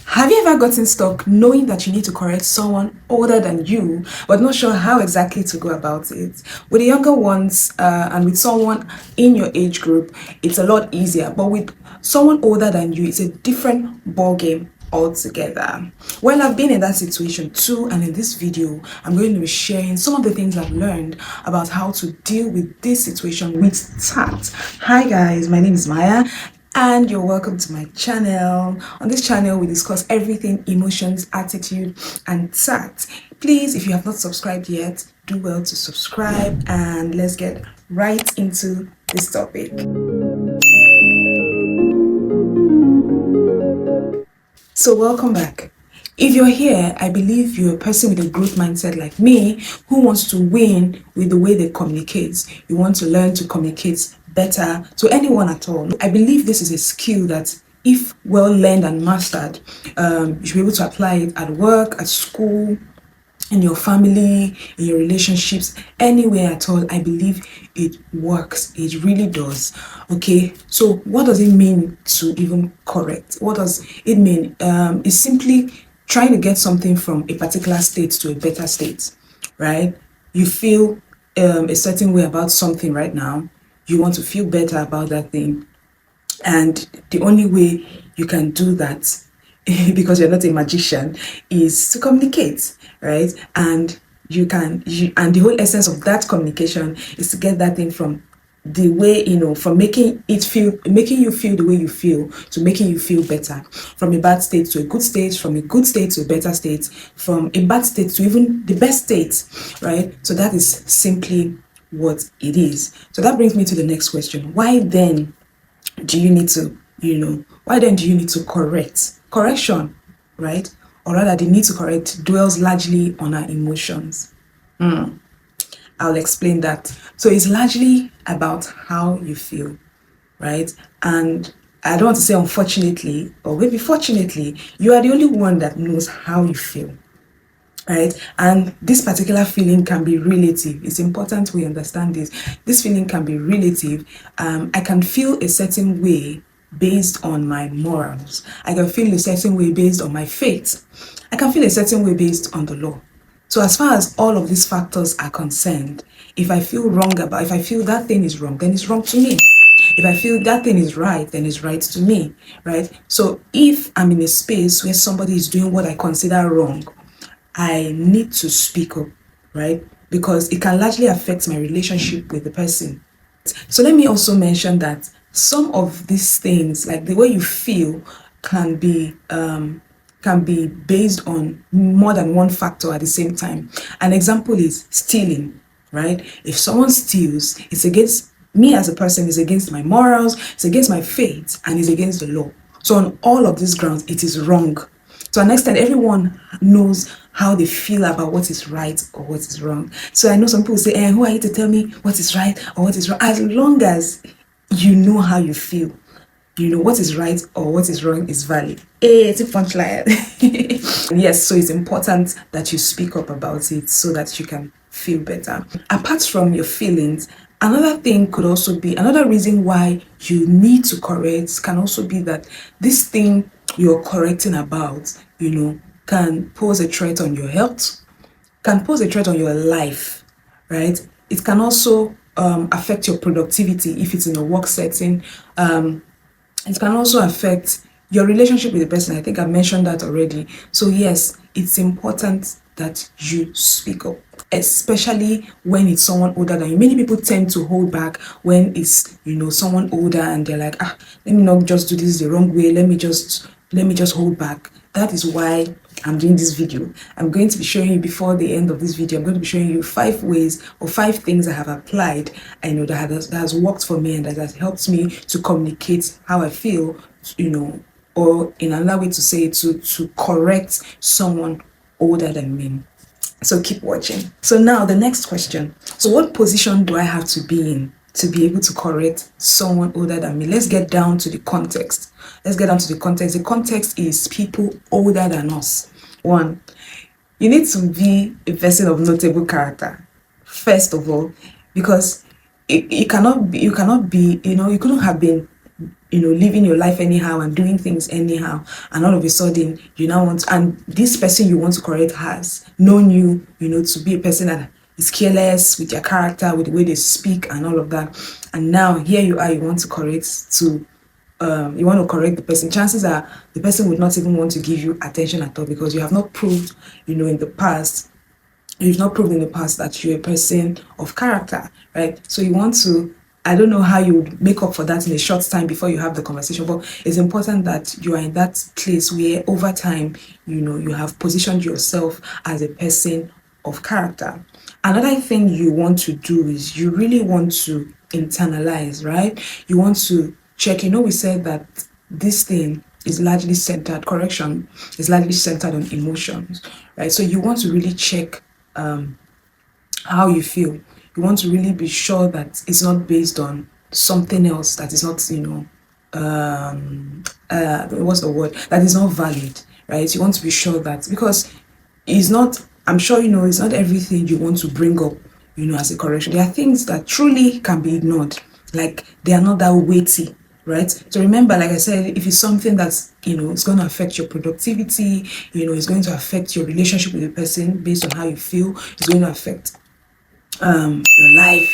Have you ever gotten stuck knowing that you need to correct someone older than you, but not sure how exactly to go about it? With the younger ones and with someone in your age group, it's a lot easier, but with someone older than you, it's a different ball game altogether. Well, I've been in that situation too, and in this video, I'm going to be sharing some of the things I've learned about how to deal with this situation with tact. Hi guys, my name is Maya and you're welcome to my channel. On this channel we discuss everything emotions, attitude and tact. Please, if you have not subscribed yet, do well to subscribe and let's get right into this topic. So welcome back. If you're here, I believe you're a person with a growth mindset like me who wants to win with the way they communicate. You want to learn to communicate better to anyone at all. I believe this is a skill that if well learned and mastered, you should be able to apply it at work, at school, in your family, in your relationships, anywhere at all. I believe it works. It really does. Okay, so what does it mean to even correct? What does it mean? It's simply trying to get something from a particular state to a better state, right? You feel a certain way about something right now. You want to feel better about that thing, and the only way you can do that, because you're not a magician, is to communicate, right? And and the whole essence of that communication is to get that thing from the way, from making you feel the way you feel to making you feel better, from a bad state to a good state, from a good state to a better state, from a bad state to even the best state, right? So that is simply what it is. So that brings me to the next question. Why then do you need to, why then do you need to correct? Correction, right? Or rather, the need to correct dwells largely on our emotions. I'll explain that. So it's largely about how you feel, right? And I don't want to say unfortunately, or maybe fortunately, you are the only one that knows how you feel, right? And this particular feeling can be relative. It's important we understand this. This feeling can be relative. I can feel a certain way based on my morals. I can feel a certain way based on my faith. I can feel a certain way based on the law. So as far as all of these factors are concerned, if I feel that thing is wrong, then it's wrong to me. If I feel that thing is right, then it's right to me, right? So if I'm in a space where somebody is doing what I consider wrong, I need to speak up, right? Because it can largely affect my relationship with the person. So let me also mention that some of these things, like the way you feel, can be based on more than one factor at the same time. An example is stealing, right? If someone steals, it's against me as a person, it's against my morals, it's against my faith, and it's against the law. So on all of these grounds, it is wrong. To an extent, everyone knows how they feel about what is right or what is wrong. So I know some people say, who are you to tell me what is right or what is wrong? As long as you know how you feel, you know what is right or what is wrong is valid. It's a punchline. Yes, so it's important that you speak up about it so that you can feel better. Apart from your feelings, another reason why you need to correct can also be that this thing you're correcting about, can pose a threat on your health, can pose a threat on your life, right? It can also affect your productivity if it's in a work setting. It can also affect your relationship with the person. I think I mentioned that already. So yes, it's important that you speak up, especially when it's someone older than you. Many people tend to hold back when it's, someone older and they're like, let me not just do this the wrong way. Let me just hold back. That is why I'm doing this video. I'm going to be showing you, before the end of this video, I'm going to be showing you 5 ways or 5 things I have applied. I know that has worked for me and that has helped me to communicate how I feel, or in another way to say it, to correct someone older than me. So keep watching. So now the next question. So what position do I have to be in to be able to correct someone older than me? Let's get down to the context. The context is people older than us. 1, you need to be a person of notable character, first of all, because you couldn't have been living your life anyhow and doing things anyhow, and all of a sudden you now want and this person you want to correct has known you, to be a person that is careless with their character, with the way they speak and all of that, and now here you are, you want to correct the person. Chances are the person would not even want to give you attention at all, because you have not proved, in the past you've not proved in the past that you're a person of character, right? So you want to, I don't know how you would make up for that in a short time before you have the conversation, but it's important that you are in that place where over time, you have positioned yourself as a person of character. Another thing you want to do is you really want to internalize, right? You want to check, we said that this thing is largely centered, correction is largely centered on emotions, right? So you want to really check how you feel. You want to really be sure that it's not based on something else that is not, what's the word? That is not valid, right? You want to be sure that, because it's not, I'm sure it's not everything you want to bring up, as a correction. There are things that truly can be ignored, like they are not that weighty, right? So remember, like I said, if it's something that's, it's going to affect your productivity, it's going to affect your relationship with the person based on how you feel, it's going to affect your life,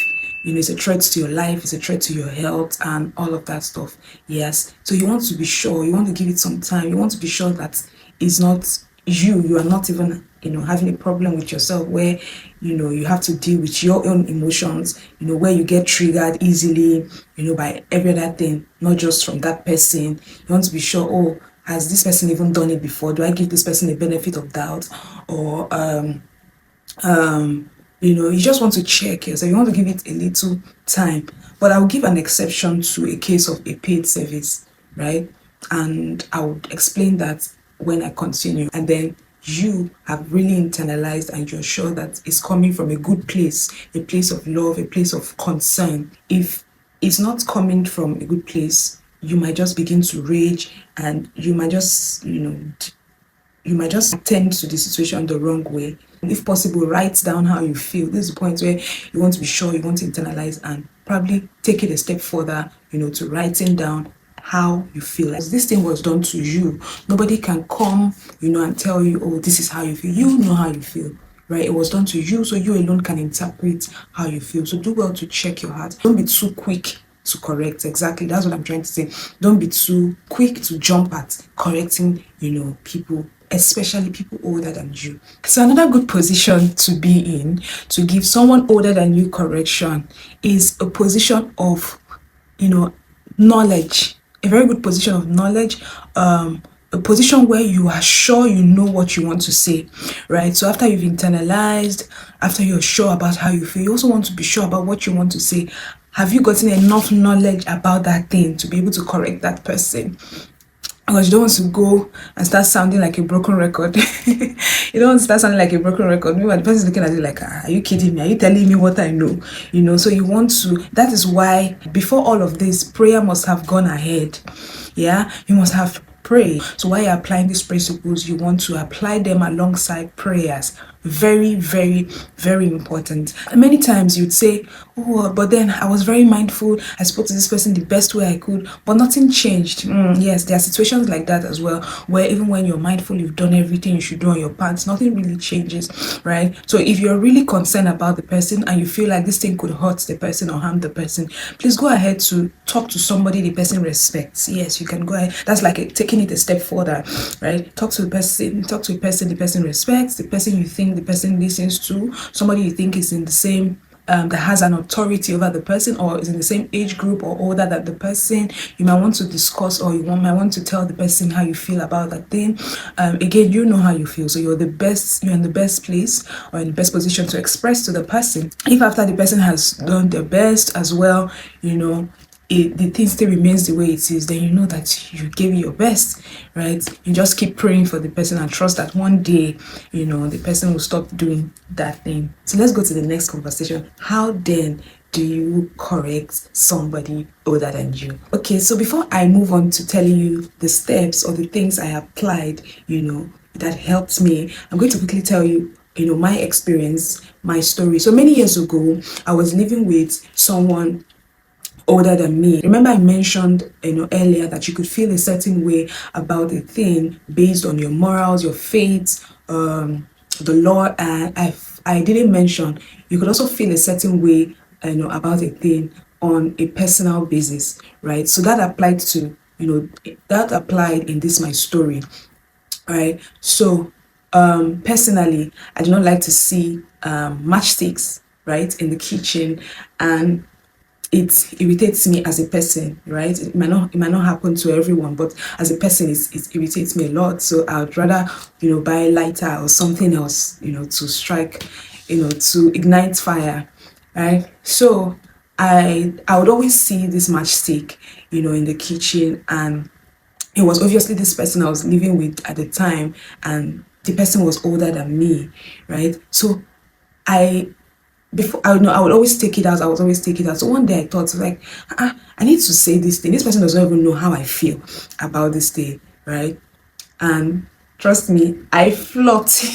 it's a threat to your life, it's a threat to your health and all of that stuff. Yes, so you want to be sure, you want to give it some time, you want to be sure that it's not you are not even having a problem with yourself where you have to deal with your own emotions, where you get triggered easily, by every other thing, not just from that person. You want to be sure, oh, has this person even done it before? Do I give this person a benefit of doubt? Or you just want to check yourself. You want to give it a little time. But I'll give an exception to a case of a paid service, right? And I would explain that when I continue. And then you have really internalized and you're sure that it's coming from a good place, a place of love, a place of concern. If it's not coming from a good place, you might just begin to rage, and you might just, attend to the situation the wrong way. If possible, write down how you feel. This is the point where you want to be sure, you want to internalize, and probably take it a step further, to writing down how you feel. As this thing was done to you, nobody can come, and tell you, oh, this is how you feel. You know how you feel, right? It was done to you, so you alone can interpret how you feel. So do well to check your heart. Don't be too quick to correct. Exactly, that's what I'm trying to say. Don't be too quick to jump at correcting, people, especially people older than you. So another good position to be in to give someone older than you correction is a position of, knowledge. A very good position of knowledge, a position where you are sure you know what you want to say, right? So after you've internalized, after you're sure about how you feel, you also want to be sure about what you want to say. Have you gotten enough knowledge about that thing to be able to correct that person? Because you don't want to go and start sounding like a broken record. You don't want to start sounding like a broken record. Meanwhile, the person is looking at you like, are you kidding me? Are you telling me what I know? So you want to, that is why before all of this, prayer must have gone ahead. Yeah, you must have prayed. So while you're applying these principles, you want to apply them alongside prayers. Very, very, very important. Many times you'd say, oh, but then I was very mindful. I spoke to this person the best way I could, but nothing changed. Yes, there are situations like that as well, where even when you're mindful, you've done everything you should do on your parts, nothing really changes, right? So if you're really concerned about the person and you feel like this thing could hurt the person or harm the person, please go ahead to talk to somebody the person respects. Yes, you can go ahead. That's like taking it a step further, right? Talk to a person the person respects, the person you think the person listens to, somebody you think is in the same that has an authority over the person or is in the same age group or older than the person. You might want to discuss, or might want to tell the person how you feel about that thing. Again, you know how you feel, so you're in the best place or in the best position to express to the person. If after the person has done their best as well, the thing still remains the way it is, then you know that you gave your best, right? You just keep praying for the person and trust that one day, the person will stop doing that thing. So let's go to the next conversation. How then do you correct somebody older than you? Okay, so before I move on to telling you the steps or the things I applied, that helped me, I'm going to quickly tell you my experience, my story. So many years ago, I was living with someone older than me. Remember I mentioned earlier that you could feel a certain way about a thing based on your morals, your faith, the law, and I didn't mention you could also feel a certain way about a thing on a personal basis, right? So that applied to that applied in this my story, right? So personally, I do not like to see matchsticks, right, in the kitchen, and it irritates me as a person, right? It might not happen to everyone, but as a person, it irritates me a lot. So I would rather buy a lighter or something else to strike, to ignite fire, right? So I would always see this matchstick in the kitchen, and it was obviously this person I was living with at the time, and the person was older than me, right? So I before I would always take it out. I would always take it out. So one day I thought like, I need to say this thing. This person doesn't even know how I feel about this thing, right? And trust me, I flopped.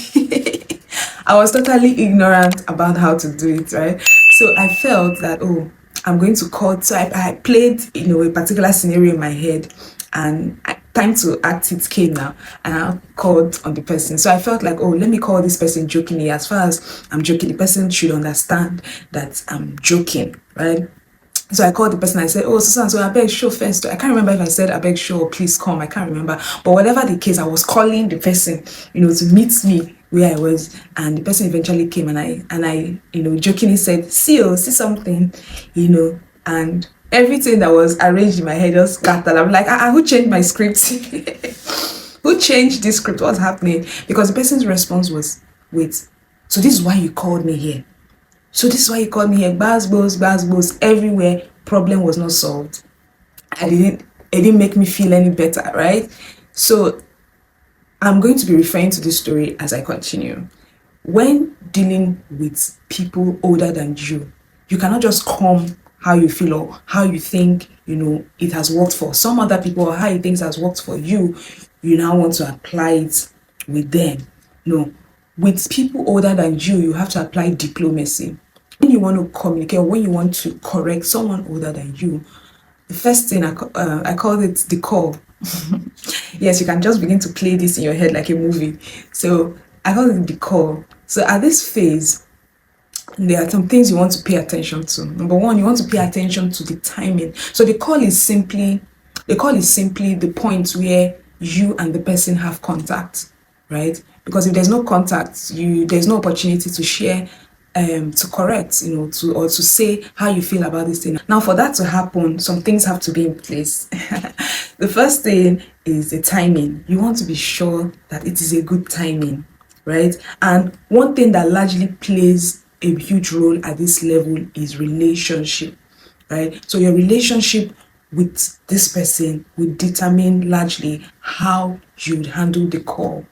I was totally ignorant about how to do it, right? So I felt that, oh, I'm going to call. So I played, a particular scenario in my head, and time to act it came now, and I called on the person. So I felt like, oh, let me call this person jokingly. As far as I'm joking, the person should understand that I'm joking, right? So I called the person. I said, "Oh, Susan, so I beg show first." I can't remember if I said I beg show or please come. I can't remember. But whatever the case, I was calling the person, to meet me where I was, and the person eventually came, and I, jokingly said, "See, oh, see something," and everything that was arranged in my head just scattered. I'm like, who changed my script? Who changed this script? What's happening? Because the person's response was, "Wait, so this is why you called me here? So this is why you called me here, buzz, everywhere. Problem was not solved. It didn't make me feel any better, right? So I'm going to be referring to this story as I continue. When dealing with people older than you cannot just come how you feel or how you think, it has worked for some other people, or how you think it has worked for you. You now want to apply it with them. No, with people older than you have to apply diplomacy. When you want to communicate, or when you want to correct someone older than you, the first thing I called it the call. Yes, you can just begin to play this in your head like a movie. So I call it the call. So at this phase, there are some things you want to pay attention to. Number one, you want to pay attention to the timing. So the call is simply the point where you and the person have contact, right? Because if there's no contact, there's no opportunity to share, to correct, to say how you feel about this thing. Now, for that to happen, some things have to be in place. The first thing is the timing. You want to be sure that it is a good timing, right? And one thing that largely plays a huge role at this level is relationship, right? So your relationship with this person will determine largely how you would handle the call,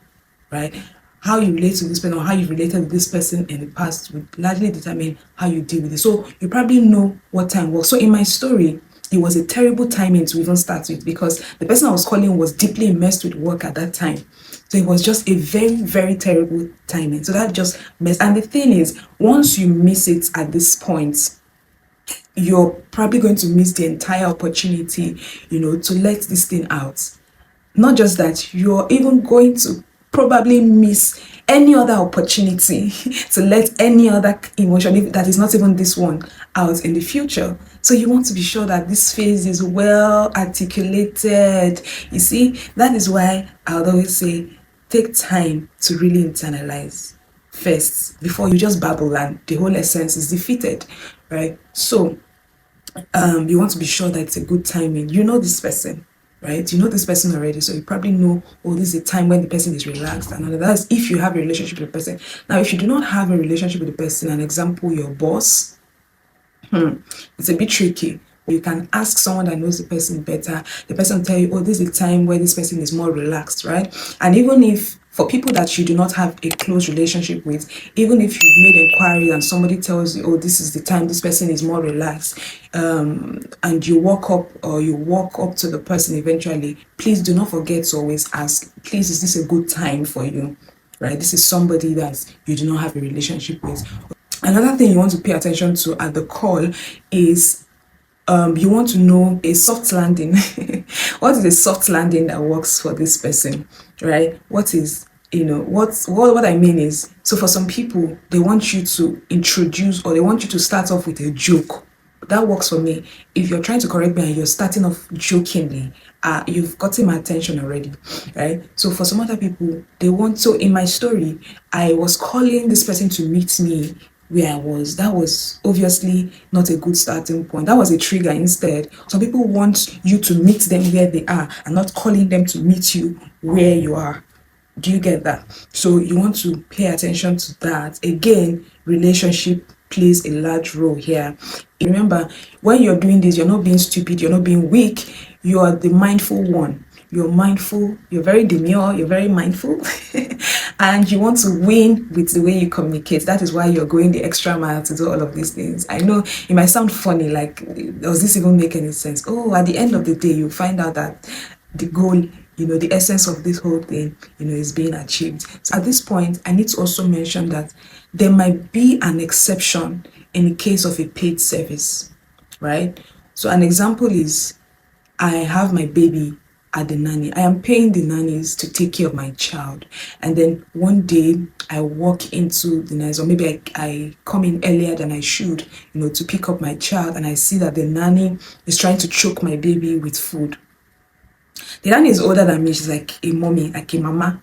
right? How you relate to this person, or how you related with this person in the past, would largely determine how you deal with it. So you probably know what time works. So in my story, it was a terrible timing to even start with, because the person I was calling was deeply immersed with work at that time. So it was just a very, very terrible timing. So that just messed. And the thing is, once you miss it at this point, you're probably going to miss the entire opportunity, to let this thing out. Not just that, you're even going to probably miss any other opportunity to let any other emotion that is not even this one out in the future. So you want to be sure that this phase is well articulated. You see, that is why I would always say, take time to really internalize first before you just babble and the whole essence is defeated, right? So you want to be sure that it's a good timing. You know this person, right? You know this person already, so you probably know, oh, this is a time when the person is relaxed. And that's if you have a relationship with the person. Now, if you do not have a relationship with the person, an example, your boss, it's a bit tricky. You can ask someone that knows the person better. The person will tell you, oh, this is a time where this person is more relaxed, right? And even if for people that you do not have a close relationship with, even if you've made inquiry and somebody tells you, oh, this is the time this person is more relaxed, and you walk up to the person eventually, please do not forget to always ask, please, is this a good time for you, right? This is somebody that you do not have a relationship with. Another thing you want to pay attention to at the call is you want to know a soft landing. What is a soft landing that works for this person, right? What is, what I mean is, so for some people, they want you to introduce, or they want you to start off with a joke. That works for me. If you're trying to correct me and you're starting off jokingly, you've gotten my attention already, right? So for some other people, so in my story, I was calling this person to meet me where I was. That was obviously not a good starting point. That was a trigger instead. Some people want you to meet them where they are and not calling them to meet you where you are. Do you get that? So you want to pay attention to that. Again, relationship plays a large role here. Remember, when you're doing this, you're not being stupid, you're not being weak, you are the mindful one. You're mindful, you're very demure, you're very mindful, and you want to win with the way you communicate. That is why you're going the extra mile to do all of these things. I know it might sound funny, like, does this even make any sense? Oh, at the end of the day, you find out that the goal, the essence of this whole thing, is being achieved. So at this point, I need to also mention that there might be an exception in the case of a paid service, right? So an example is, I have my baby at the nanny. I am paying the nannies to take care of my child. And then one day I walk into the nannies, or maybe I come in earlier than I should, to pick up my child, and I see that the nanny is trying to choke my baby with food. The nanny is older than me. She's like a mommy, like a mama.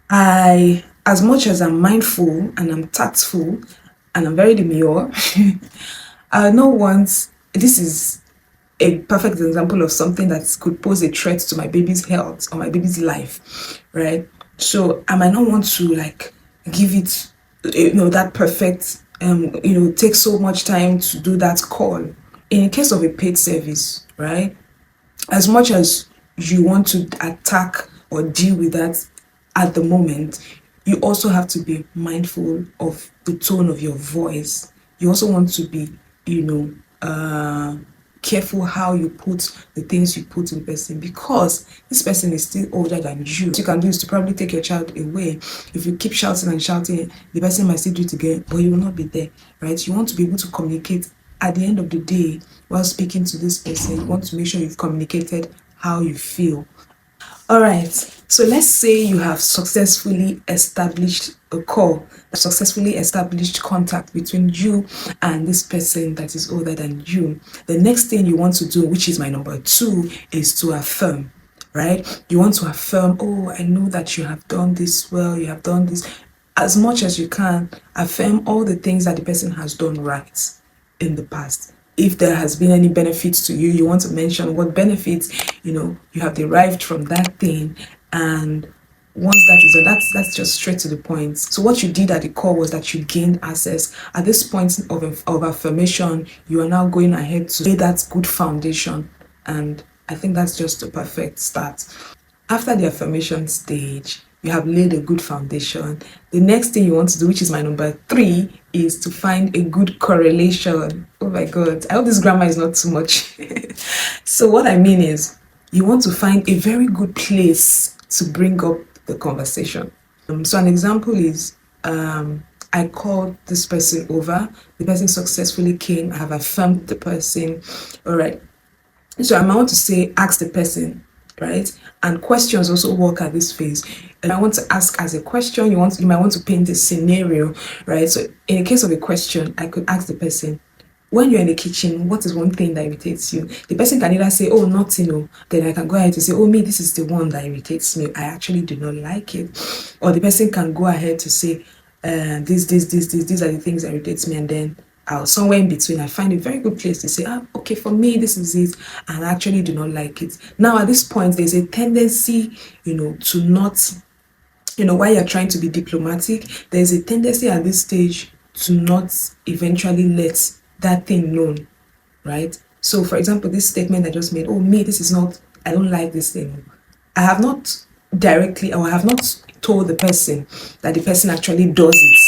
As much as I'm mindful and I'm tactful and I'm very demure, I know once, this is a perfect example of something that could pose a threat to my baby's health or my baby's life, right? So I might not want to give it, that perfect, take so much time to do that call. In the case of a paid service, right? As much as you want to attack or deal with that at the moment, you also have to be mindful of the tone of your voice. You also want to be, careful how you put the things you put in person, because this person is still older than you. What you can do is to probably take your child away. If you keep shouting and shouting, the person might still do it again, but you will not be there, right? You want to be able to communicate at the end of the day while speaking to this person. You want to make sure you've communicated how you feel. All right, so let's say you have successfully established a call, successfully established contact between you and this person that is older than you. The next thing you want to do, which is my number 2, is to affirm, right? You want to affirm, oh, I know that you have done this well, you have done this. As much as you can, affirm all the things that the person has done right in the past. If there has been any benefits to you, you want to mention what benefits you have derived from that thing. And once that is done, that's just straight to the point. So what you did at the core was that you gained access. At this point of affirmation, you are now going ahead to lay that good foundation, and I think that's just a perfect start. After the affirmation stage, you have laid a good foundation. The next thing you want to do, which is my number 3, is to find a good correlation. Oh my God, I hope this grammar is not too much. So what I mean is, you want to find a very good place to bring up the conversation. So an example is, I called this person over, the person successfully came, I have affirmed the person. All right. So I might want to say, ask the person, right? And questions also work at this phase. And I want to ask as a question, you might want to paint a scenario, right? So in the case of a question, I could ask the person, when you're in the kitchen, what is one thing that irritates you? The person can either say, oh, nothing, or then I can go ahead to say, oh, me, this is the one that irritates me. I actually do not like it. Or the person can go ahead to say, these are the things that irritates me, and then somewhere in between, I find a very good place to say, okay, for me, this is it, and I actually do not like it. Now, at this point, there's a tendency, to not, while you're trying to be diplomatic, there's a tendency at this stage to not eventually let that thing known, right? So, for example, this statement I just made, oh, me, I don't like this thing. I have not directly, or I have not told the person that the person actually does it.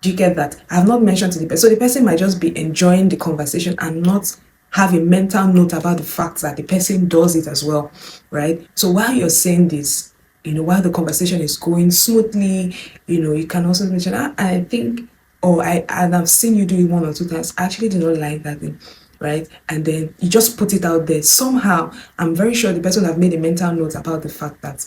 Do you get that? I have not mentioned to the person. So the person might just be enjoying the conversation and not have a mental note about the fact that the person does it as well, right? So while you're saying this, while the conversation is going smoothly, you can also mention, I think, and I've seen you do it 1 or 2 times. I actually do not like that thing. right? And then you just put it out there. Somehow, I'm very sure the person would have made a mental note about the fact that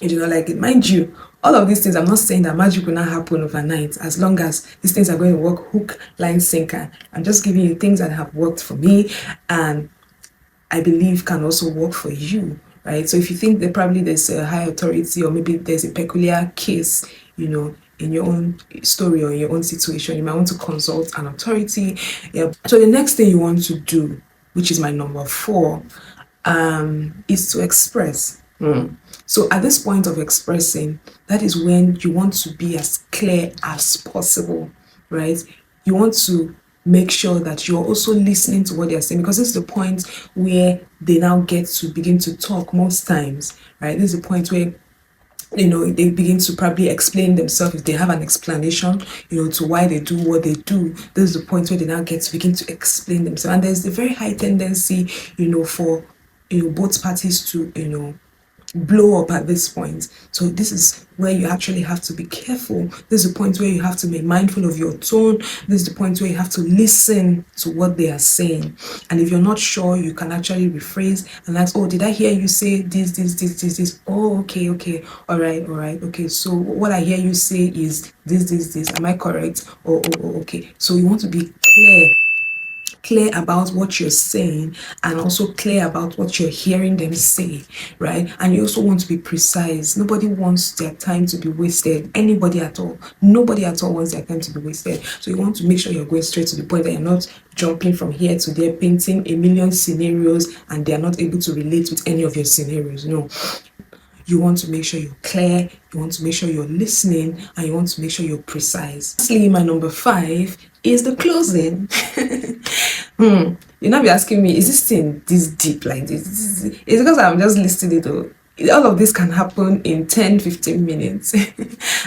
you do not like it. Mind you, all of these things, I'm not saying that magic will not happen overnight, as long as these things are going to work hook, line, sinker. I'm just giving you things that have worked for me and I believe can also work for you, right? So if you think that probably there's a high authority or maybe there's a peculiar case, in your own story or in your own situation, you might want to consult an authority. Yeah. So the next thing you want to do, which is my number 4, is to express. So at this point of expressing, that is when you want to be as clear as possible, right? You want to make sure that you're also listening to what they're saying, because this is the point where they now get to begin to talk most times, right? This is the point where they begin to probably explain themselves if they have an explanation, to why they do what they do. This is the point where they now get to begin to explain themselves. And there's a very high tendency, for both parties to, blow up at this point. So this is where you actually have to be careful. This is the point where you have to be mindful of your tone. This is the point where you have to listen to what they are saying. And if you're not sure, you can actually rephrase and ask, oh, did I hear you say this? Oh, okay. All right. Okay. So what I hear you say is this. Am I correct? Oh, okay. So you want to be clear about what you're saying and also clear about what you're hearing them say, right? And you also want to be precise. Nobody wants their time to be wasted. Anybody at all. Nobody at all wants their time to be wasted. So you want to make sure you're going straight to the point, that you're not jumping from here to there, painting a million scenarios and they're not able to relate with any of your scenarios. No. You want to make sure you're clear, you want to make sure you're listening, and you want to make sure you're precise. Lastly, my number 5 is the closing. You'll not be asking me, is this thing this deep like this? It's because I'm just listing it all. All of this can happen in 10-15 minutes.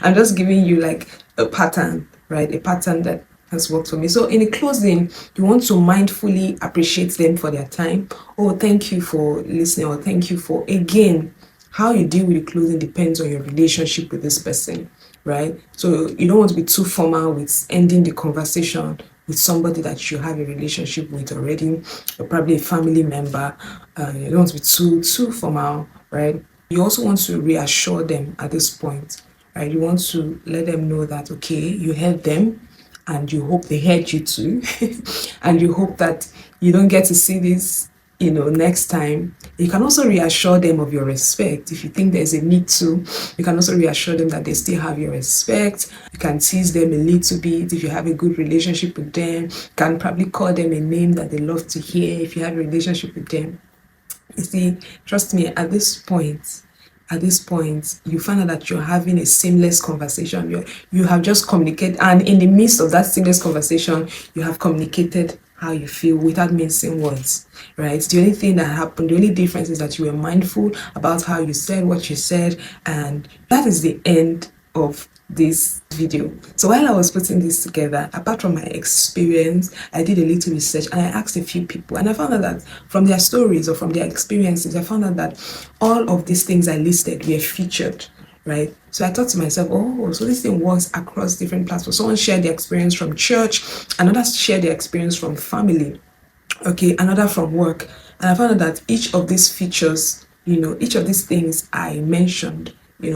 I'm just giving you like a pattern, right? A pattern that has worked for me. So in a closing, you want to mindfully appreciate them for their time. Oh, thank you for listening, or thank you for, again, how you deal with the closing depends on your relationship with this person, right? So you don't want to be too formal with ending the conversation with somebody that you have a relationship with already, or probably a family member. You don't want to be too formal, right? You also want to reassure them at this point, right? You want to let them know that, okay, you heard them and you hope they heard you too. And you hope that you don't get to see this next time. You can also reassure them of your respect. If you think there's a need to, you can also reassure them that they still have your respect. You can tease them a little bit if you have a good relationship with them. You can probably call them a name that they love to hear if you have a relationship with them. You see, trust me, at this point, you find out that you're having a seamless conversation. You have just communicated, and in the midst of that seamless conversation, you have communicated how you feel without mincing words, right? The only thing that happened, the only difference is that you were mindful about how you said what you said, and that is the end of this video. So while I was putting this together, apart from my experience, I did a little research and I asked a few people, and I found out that from their stories or from their experiences, I found out that all of these things I listed were featured, right? So I thought to myself, oh, so this thing works across different platforms. Someone shared their experience from church, another shared their experience from family, okay, another from work. And I found out that each of these features, each of these things I mentioned,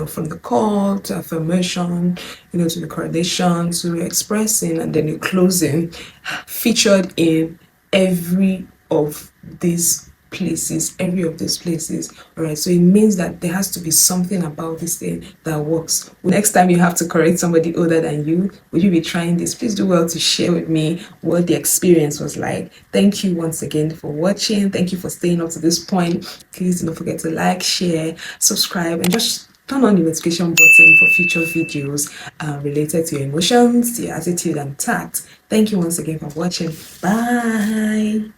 from the call to affirmation, to the correlation, to expressing, and then the closing, featured in every of these places. All right, so it means that there has to be something about this thing that works. Next time you have to correct somebody older than you, would you be trying this? Please do well to share with me what the experience was like. Thank you once again for watching. Thank you for staying up to this point. Please don't forget to like, share, subscribe, and just turn on the notification button for future videos related to your emotions, your attitude, and tact. Thank you once again for watching. Bye.